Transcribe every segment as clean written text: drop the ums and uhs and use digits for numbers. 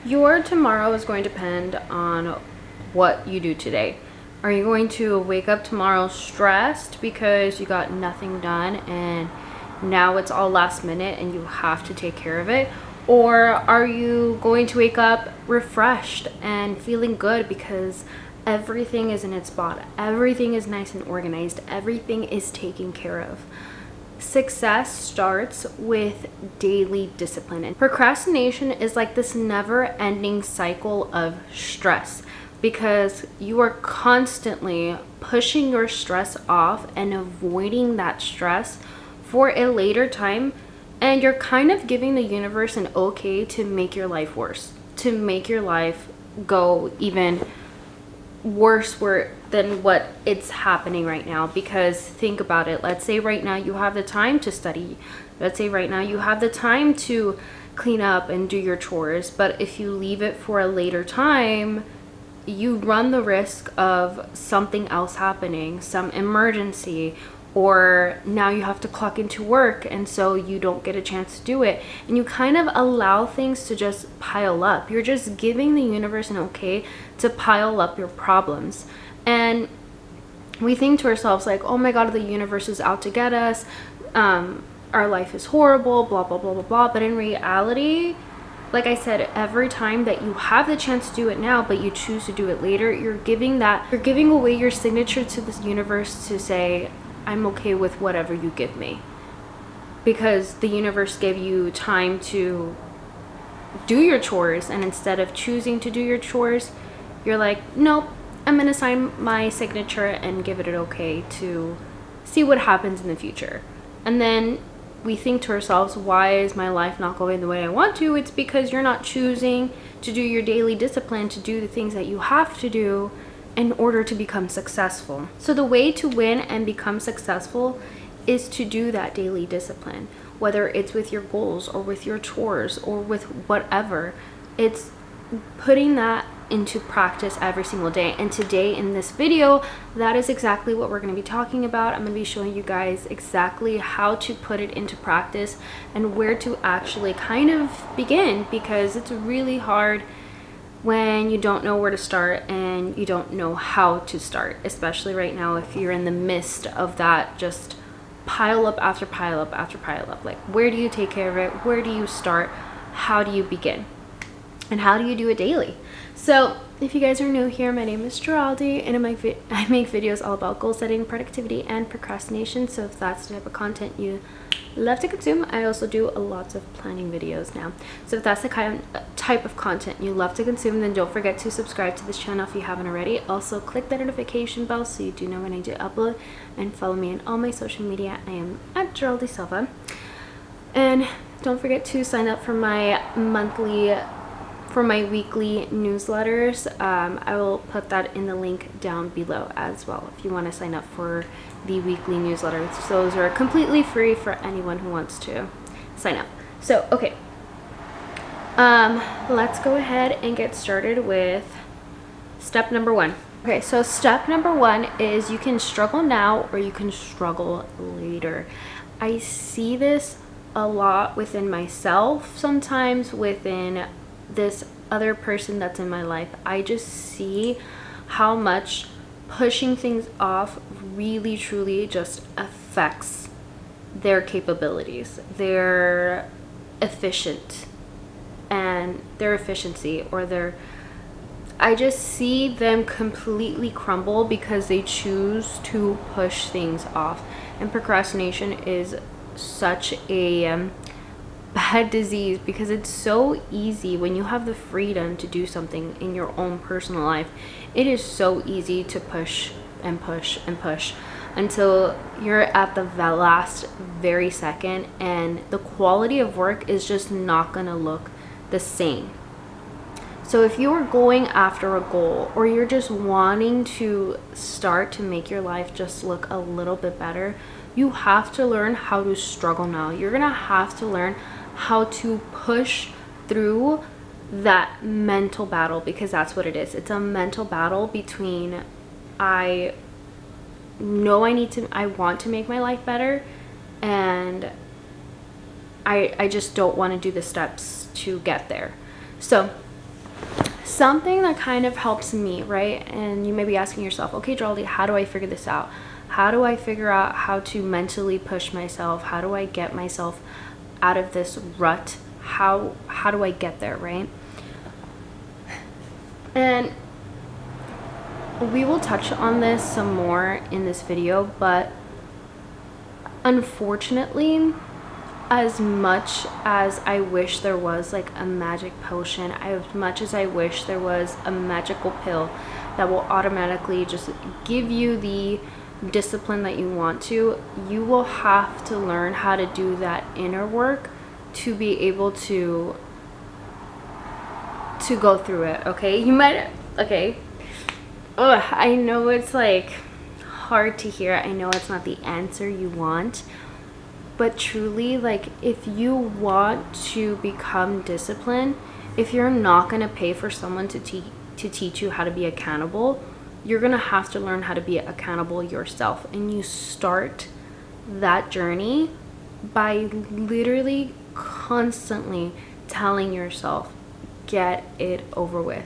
Your tomorrow is going to depend on what you do today. Are you going to wake up tomorrow stressed because you got nothing done and now it's all last minute and you have to take care of it? Or are you going to wake up refreshed and feeling good because everything is in its spot, everything is nice and organized, everything is taken care of? Success starts with daily discipline, and procrastination is like this never-ending cycle of stress because you are constantly pushing your stress off and avoiding that stress for a later time, and you're kind of giving the universe an okay to make your life worse, to make your life go even worse than what it's happening right now. Because think about it, let's say right now you have the time to study, let's say right now you have the time to clean up and do your chores, but if you leave it for a later time, you run the risk of something else happening, some emergency, or now you have to clock into work and so you don't get a chance to do it, and you kind of allow things to just pile up. You're just giving the universe an okay to pile up your problems. And we think to ourselves like, oh my god, the universe is out to get us, our life is horrible, blah blah blah blah blah. But in reality, like I said, every time that you have the chance to do it now but you choose to do it later, you're giving away your signature to this universe to say, I'm okay with whatever you give me, because the universe gave you time to do your chores, and instead of choosing to do your chores, you're like, nope, I'm gonna sign my signature and give it an okay to see what happens in the future. And then we think to ourselves, why is my life not going the way I want to? It's because you're not choosing to do your daily discipline, to do the things that you have to do in order to become successful. So the way to win and become successful is to do that daily discipline, whether it's with your goals or with your chores or with whatever. It's putting that into practice every single day. And today in this video, that is exactly what we're going to be talking about. I'm going to be showing you guys exactly how to put it into practice and where to actually kind of begin, because it's really hard when you don't know where to start and you don't know how to start, especially right now if you're in the midst of that just pile up after pile up after pile up. Like, where do you take care of it? Where do you start? How do you begin? And how do you do it daily? So if you guys are new here, my name is Geraldine, and I make videos all about goal setting, productivity, and procrastination. So if that's the type of content you love to consume, I also do lots of planning videos now. So if that's the type of content you love to consume, then don't forget to subscribe to this channel if you haven't already. Also click the notification bell so you do know when I do upload, and follow me on all my social media. I am at Geraldine Silva. And don't forget to sign up for my weekly newsletters. I will put that in the link down below as well if you want to sign up for the weekly newsletters. Those are completely free for anyone who wants to sign up. So okay, let's go ahead and get started with step number 1. Okay, so step number 1 is you can struggle now or you can struggle later. I see this a lot within myself, sometimes within this other person that's in my life. I just see how much pushing things off really truly just affects their capabilities, their efficiency, or I just see them completely crumble because they choose to push things off. And procrastination is such a bad disease because it's so easy when you have the freedom to do something in your own personal life. It is so easy to push and push and push until you're at the last very second, and the quality of work is just not gonna look the same. So if you are going after a goal, or you're just wanting to start to make your life just look a little bit better, you have to learn how to struggle now. You're gonna have to learn how to push through that mental battle, because that's what it is. It's a mental battle between I want to make my life better, and I just don't want to do the steps to get there. So something that kind of helps me, right? And you may be asking yourself, okay, Geraldine, how do I figure this out? How do I figure out how to mentally push myself? How do I get myself out of this rut? How do I get there, right? And we will touch on this some more in this video, but unfortunately, as much as I wish there was like a magic potion, as much as I wish there was a magical pill that will automatically just give you the discipline that you want to, you will have to learn how to do that inner work to be able to go through it. Okay, you might, okay, I know it's like hard to hear. I know it's not the answer you want, but truly, like, if you want to become disciplined, if you're not going to pay for someone to teach you how to be accountable, you're going to have to learn how to be accountable yourself. And you start that journey by literally constantly telling yourself, get it over with,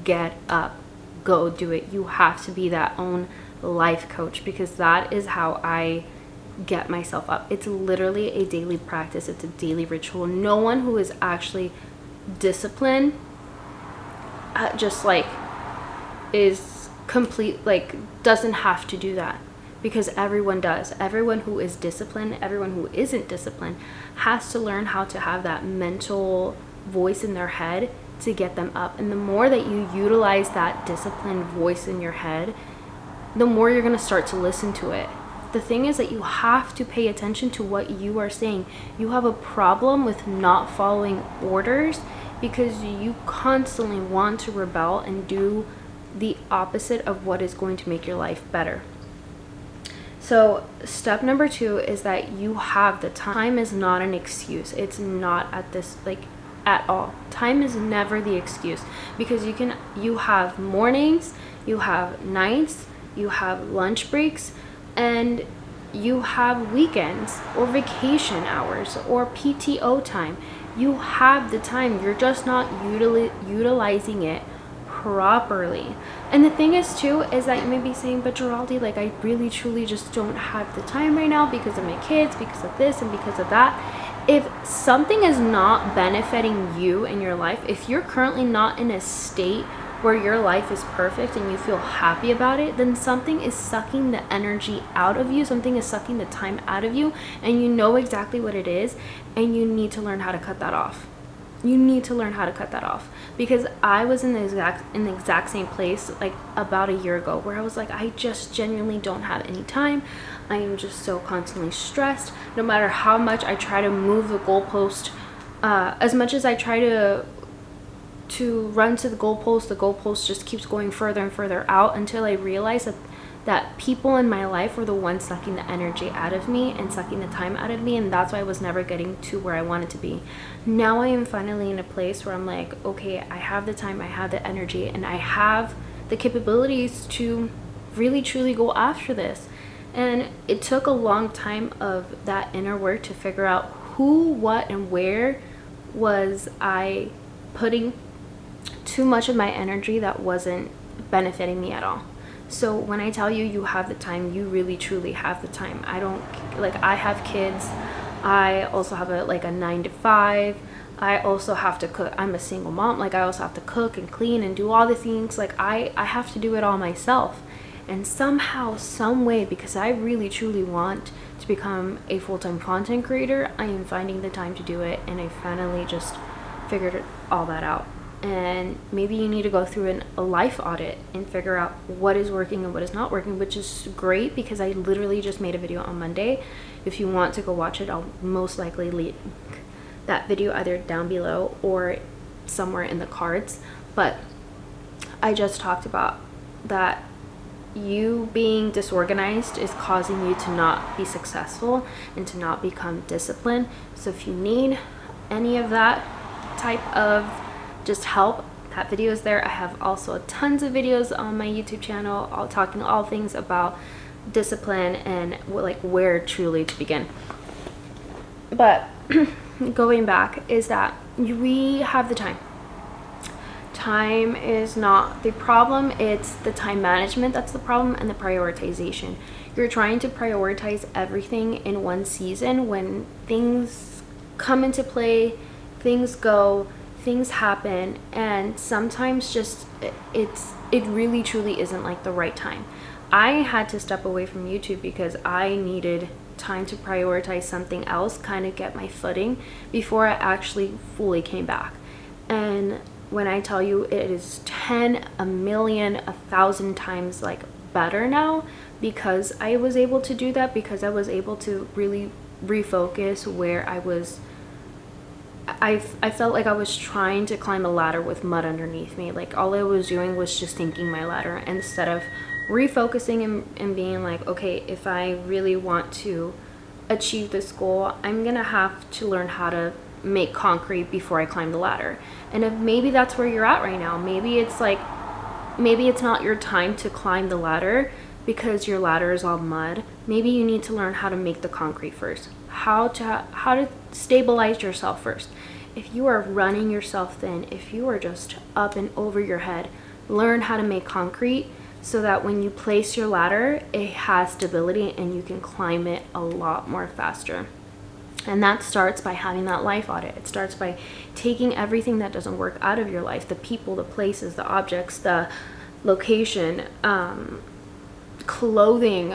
get up, go do it. You have to be that own life coach, because that is how I get myself up. It's literally a daily practice. It's a daily ritual. No one who is actually disciplined just like is complete, like doesn't have to do that, because everyone does. Everyone who is disciplined, everyone who isn't disciplined has to learn how to have that mental voice in their head to get them up. And the more that you utilize that disciplined voice in your head, the more you're going to start to listen to it. The thing is that you have to pay attention to what you are saying. You have a problem with not following orders because you constantly want to rebel and do the opposite of what is going to make your life better. So step number 2 is that you have the time. Time is not an excuse. It's not at this, like, at all. Time is never the excuse, because you have mornings, you have nights, you have lunch breaks, and you have weekends or vacation hours or PTO time. You have the time. You're just not utilizing it properly. And the thing is too, is that you may be saying, but Geraldine, like, I really truly just don't have the time right now because of my kids, because of this and because of that. If something is not benefiting you in your life, if you're currently not in a state where your life is perfect and you feel happy about it, then something is sucking the energy out of you, something is sucking the time out of you, and you know exactly what it is, and you need to learn how to cut that off. You need to learn how to cut that off, because I was in the exact same place like about a year ago, where I was like, I just genuinely don't have any time. I am just so constantly stressed. No matter how much I try to move the goalpost, as much as I try to run to the goalpost just keeps going further and further out, until I realize that people in my life were the ones sucking the energy out of me and sucking the time out of me, and that's why I was never getting to where I wanted to be. Now I am finally in a place where I'm like, okay, I have the time, I have the energy, and I have the capabilities to really truly go after this. And it took a long time of that inner work to figure out who, what, and where was I putting too much of my energy that wasn't benefiting me at all. So when I tell you you have the time, you really truly have the time. I have kids. I also have a 9 to 5. I also have to cook. I'm a single mom. Like, I also have to cook and clean and do all the things. Like, I have to do it all myself. And somehow, some way, because I really truly want to become a full-time content creator, I am finding the time to do it. And I finally just figured all that out. And maybe you need to go through a life audit and figure out what is working and what is not working, which is great, because I literally just made a video on Monday. If you want to go watch it, I'll most likely link that video either down below or somewhere in the cards. But I just talked about that you being disorganized is causing you to not be successful and to not become disciplined. So if you need any of that type of just help, that video is there. I have also tons of videos on my YouTube channel, talking all things about discipline and where truly to begin. But going back is that we have the time. Time is not the problem, it's the time management that's the problem, and the prioritization. You're trying to prioritize everything in one season when things come into play, things go, things happen, and sometimes just it really truly isn't like the right time. I had to step away from YouTube because I needed time to prioritize something else, kind of get my footing before I actually fully came back. And when I tell you it is 10, a million, 1,000 times like better now, because I was able to do that, because I was able to really refocus where I felt like I was trying to climb a ladder with mud underneath me. Like all I was doing was just thinking my ladder instead of refocusing and being like, okay, if I really want to achieve this goal, I'm gonna have to learn how to make concrete before I climb the ladder. And if maybe that's where you're at right now, maybe it's not your time to climb the ladder because your ladder is all mud. Maybe you need to learn how to make the concrete first, how to stabilize yourself first. If you are running yourself thin, if you are just up and over your head, learn how to make concrete so that when you place your ladder, it has stability and you can climb it a lot more faster. And that starts by having that life audit. It starts by taking everything that doesn't work out of your life, the people, the places, the objects, the location, clothing.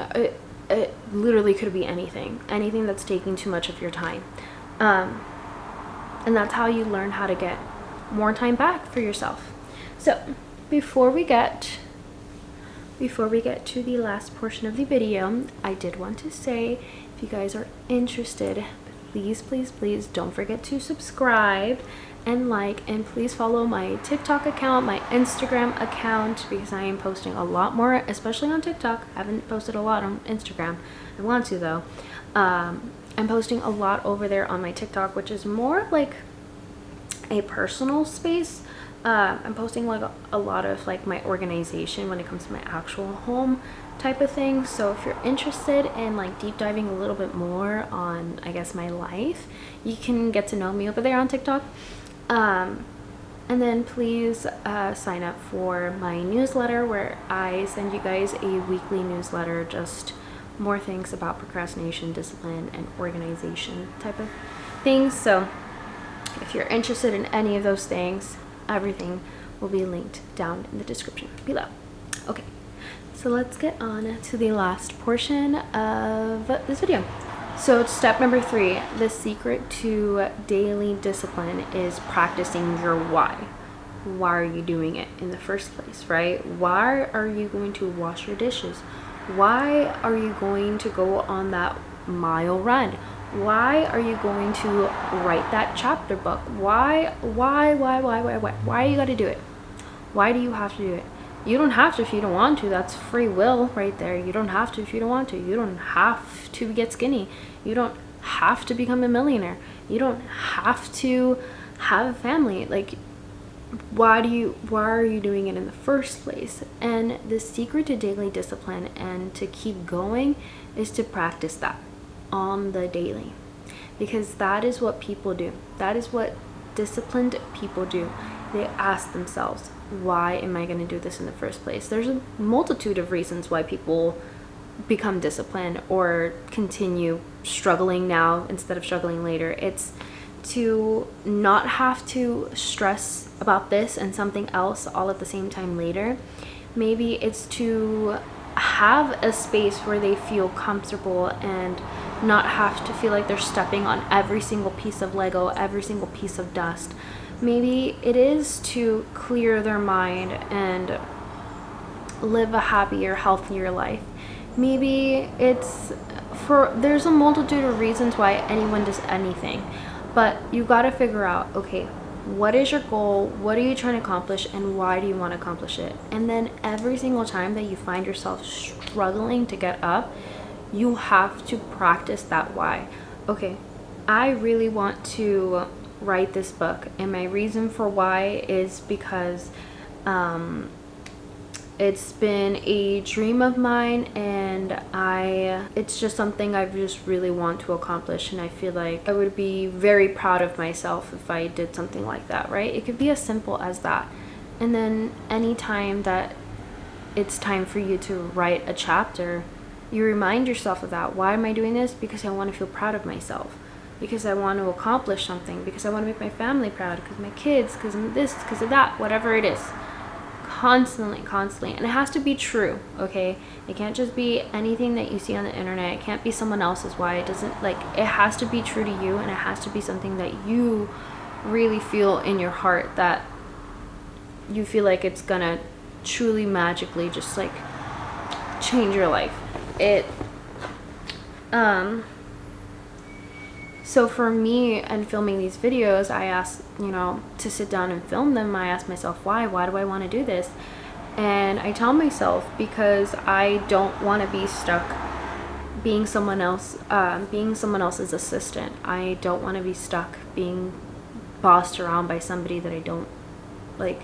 It literally could be anything that's taking too much of your time. And that's how you learn how to get more time back for yourself. So before we get to the last portion of the video, I did want to say, if you guys are interested, please don't forget to subscribe and like, and please follow my TikTok account, my Instagram account, because I am posting a lot more, especially on TikTok. I haven't posted a lot on Instagram. I want to though. I'm posting a lot over there on my TikTok, which is more like a personal space. I'm posting like a lot of like my organization when it comes to my actual home type of thing. So if you're interested in like deep diving a little bit more on, I guess, my life, you can get to know me over there on TikTok. And then please sign up for my newsletter, where I send you guys a weekly newsletter, just more things about procrastination, discipline, and organization type of things. So if you're interested in any of those things, everything will be linked down in the description below. Okay, so let's get on to the last portion of this video. So step number 3, the secret to daily discipline is practicing your why. Why are you doing it in the first place, right? Why are you going to wash your dishes? Why are you going to go on that mile run? Why are you going to write that chapter book? Why you gotta do it? Why do you have to do it? You don't have to if you don't want to. That's free will right there. You don't have to if you don't want to. You don't have to get skinny. You don't have to become a millionaire. You don't have to have a family. Like, why are you doing it in the first place? And the secret to daily discipline and to keep going is to practice that on the daily, because that is what people do. That is what disciplined people do. They ask themselves, why am I going to do this in the first place? There's a multitude of reasons why people become disciplined or continue struggling now instead of struggling later. It's to not have to stress about this and something else all at the same time later. Maybe it's to have a space where they feel comfortable and not have to feel like they're stepping on every single piece of Lego, every single piece of dust. Maybe it is to clear their mind and live a happier, healthier life. Maybe it's there's a multitude of reasons why anyone does anything, but you got to figure out, okay, what is your goal? What are you trying to accomplish, and why do you want to accomplish it? And then every single time that you find yourself struggling to get up, you have to practice that why. Okay, I really want to write this book, and my reason for why is because It's been a dream of mine, and it's just something I just really want to accomplish, and I feel like I would be very proud of myself if I did something like that, right? It could be as simple as that. And then anytime that it's time for you to write a chapter, you remind yourself of that. Why am I doing this? Because I want to feel proud of myself, because I want to accomplish something, because I want to make my family proud, because my kids, because of this, because of that, whatever it is. Constantly. And it has to be true, okay? It can't just be anything that you see on the internet. It can't be someone else's. Why? It doesn't, like, it has to be true to you, and it has to be something that you really feel in your heart, that you feel like it's gonna truly magically just like change your life. So for me and filming these videos, I asked, to sit down and film them. I asked myself, why do I want to do this? And I tell myself, because I don't want to be stuck being someone else's assistant. I don't want to be stuck being bossed around by somebody that I don't like.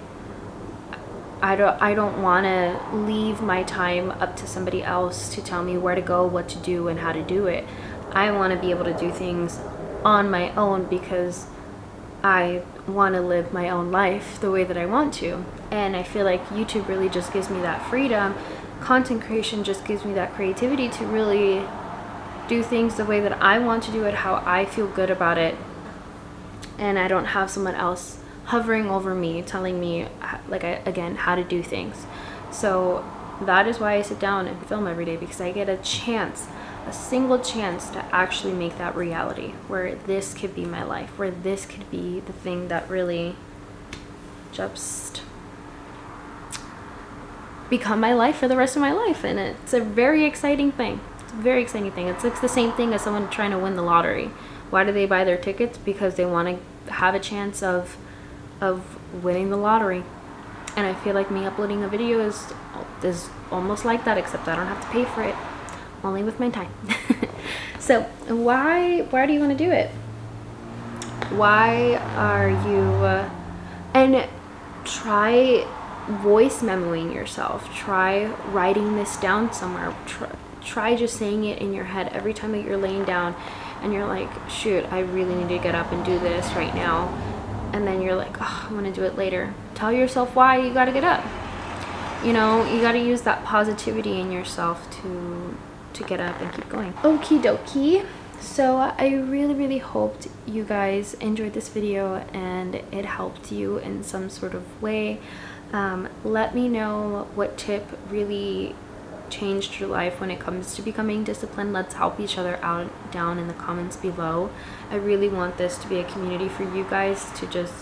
I don't want to leave my time up to somebody else to tell me where to go, what to do, and how to do it. I want to be able to do things on my own, because I want to live my own life the way that I want to. And I feel like YouTube really just gives me that freedom. Content creation just gives me that creativity to really do things the way that I want to do it, how I feel good about it. And I don't have someone else hovering over me, telling me, like, again, how to do things. So that is why I sit down and film every day, because I get a single chance to actually make that reality, where this could be my life, where this could be the thing that really just become my life for the rest of my life. And it's a very exciting thing. It's like the same thing as someone trying to win the lottery. Why do they buy their tickets? Because they want to have a chance of winning the lottery. And I feel like me uploading a video is almost like that, except I don't have to pay for it, only with my time. So why do you want to do it? Why are you and try voice memoing yourself. Try writing this down somewhere. Try just saying it in your head every time that you're laying down and you're like, shoot, I really need to get up and do this right now. And then you're like, oh, I'm gonna do it later. Tell yourself why you gotta get up. You gotta use that positivity in yourself to get up and keep going. Okie dokie. So I really hoped you guys enjoyed this video and it helped you in some sort of way. Let me know what tip really changed your life when it comes to becoming disciplined. Let's help each other out down in the comments below. I really want this to be a community for you guys to just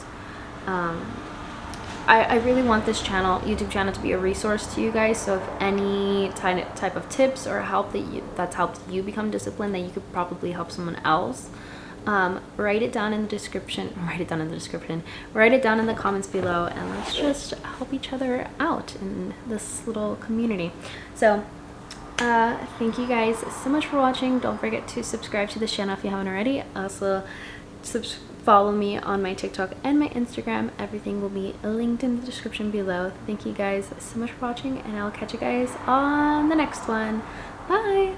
I really want this YouTube channel to be a resource to you guys. So if any type of tips or help that's helped you become disciplined, that you could probably help someone else, write it down in the description. Write it down in the comments below, and let's just help each other out in this little community. So thank you guys so much for watching. Don't forget to subscribe to the channel if you haven't already. Also follow me on my TikTok and my Instagram. Everything will be linked in the description below. Thank you guys so much for watching, and I'll catch you guys on the next one. Bye.